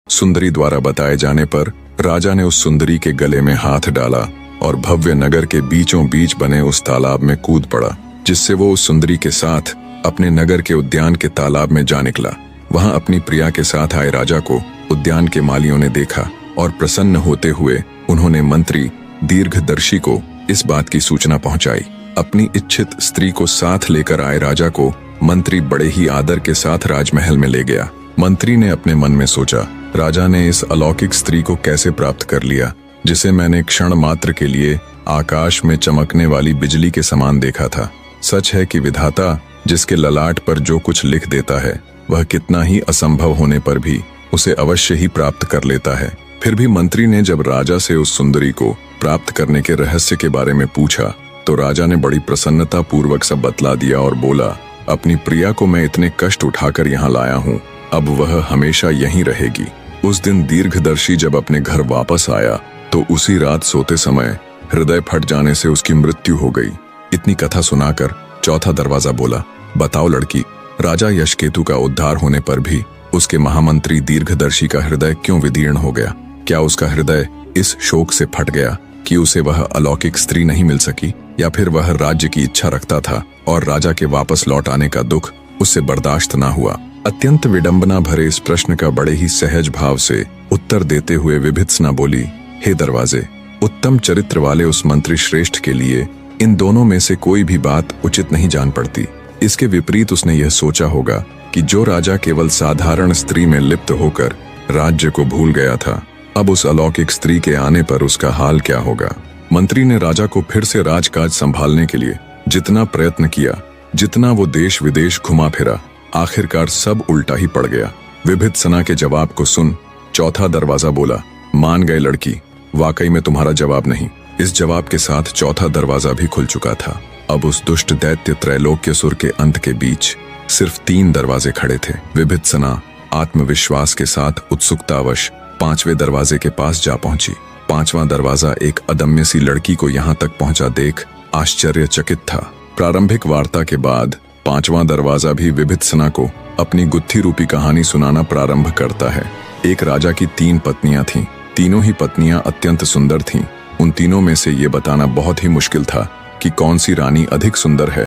सुंदरी द्वारा बताए जाने पर राजा ने उस सुंदरी के गले में हाथ डाला और भव्य नगर के बीचों बीच बने उस तालाब में कूद पड़ा, जिससे वो उस सुंदरी के साथ अपने नगर के उद्यान के तालाब में जा निकला। वहां अपनी प्रिया के साथ आए राजा को उद्यान के मालियों ने देखा और प्रसन्न होते हुए उन्होंने मंत्री दीर्घदर्शी को इस बात की सूचना पहुंचाई। अपनी इच्छित स्त्री को साथ लेकर आए राजा को मंत्री बड़े ही आदर के साथ राजमहल में ले गया। मंत्री ने अपने मन में सोचा, राजा ने इस अलौकिक स्त्री को कैसे प्राप्त कर लिया, जिसे मैंने क्षण मात्र के लिए आकाश में चमकने वाली बिजली के समान देखा था। सच है कि विधाता जिसके ललाट पर जो कुछ लिख देता है, वह कितना ही असंभव होने पर भी उसे अवश्य ही प्राप्त कर लेता है। फिर भी मंत्री ने जब राजा से उस सुंदरी को प्राप्त करने के रहस्य के बारे में पूछा, तो राजा ने बड़ी प्रसन्नता पूर्वक सब बतला दिया और बोला, अपनी प्रिया को मैं इतने कष्ट उठाकर यहाँ लाया हूँ, अब वह हमेशा यहीं रहेगी। उस दिन दीर्घदर्शी जब अपने घर वापस आया तो उसी रात सोते समय हृदय फट जाने से उसकी मृत्यु हो गई। इतनी कथा सुनाकर चौथा दरवाजा बोला, बताओ लड़की, राजा यशकेतु का उद्धार होने पर भी उसके महामंत्री दीर्घदर्शी का हृदय क्यों विदीर्ण हो गया? क्या उसका हृदय इस शोक से फट गया कि उसे वह अलौकिक स्त्री नहीं मिल सकी, या फिर वह राज्य की इच्छा रखता था और राजा के वापस लौट आने का दुख उससे बर्दाश्त ना हुआ? अत्यंत विडंबना भरे इस प्रश्न का बड़े ही सहज भाव से उत्तर देते हुए विभित्सना बोली, हे दरवाजे, उत्तम चरित्र वाले उस मंत्री श्रेष्ठ के लिए इन दोनों में से कोई भी बात उचित नहीं जान पड़ती। इसके विपरीत उसने यह सोचा होगा कि जो राजा केवल साधारण स्त्री में लिप्त होकर राज्य को भूल गया था, अब उस अलौकिक स्त्री के आने पर उसका हाल क्या होगा। मंत्री ने राजा को फिर से राजकाज संभालने के लिए जितना प्रयत्न किया, जितना वो देश विदेश घुमा फिरा, आखिरकार सब उल्टा ही पड़ गया। विभित्सना के जवाब को सुन चौथा दरवाजा बोला, मान गए लड़की, वाकई में तुम्हारा जवाब नहीं। इस जवाब के साथ चौथा दरवाजा भी खुल चुका था। अब उस दुष्ट दैत्य त्रैलोक्यसुर के अंत के बीच सिर्फ 3 दरवाजे खड़े थे। विभित्सना आत्मविश्वास के साथ उत्सुकतावश 5वें दरवाजे के पास जा पहुंची। 5वां दरवाजा एक अदम्य सी लड़की को यहाँ तक पहुंचा देख आश्चर्यचकित था। प्रारंभिक वार्ता के बाद 5वां दरवाजा भी विभित्सना को अपनी गुत्थी रूपी कहानी सुनाना प्रारंभ करता है। एक राजा की 3 पत्नियां थीं। तीनों ही पत्नियां अत्यंत सुंदर थीं। उन तीनों में से ये बताना बहुत ही मुश्किल था कि कौन सी रानी अधिक सुंदर है।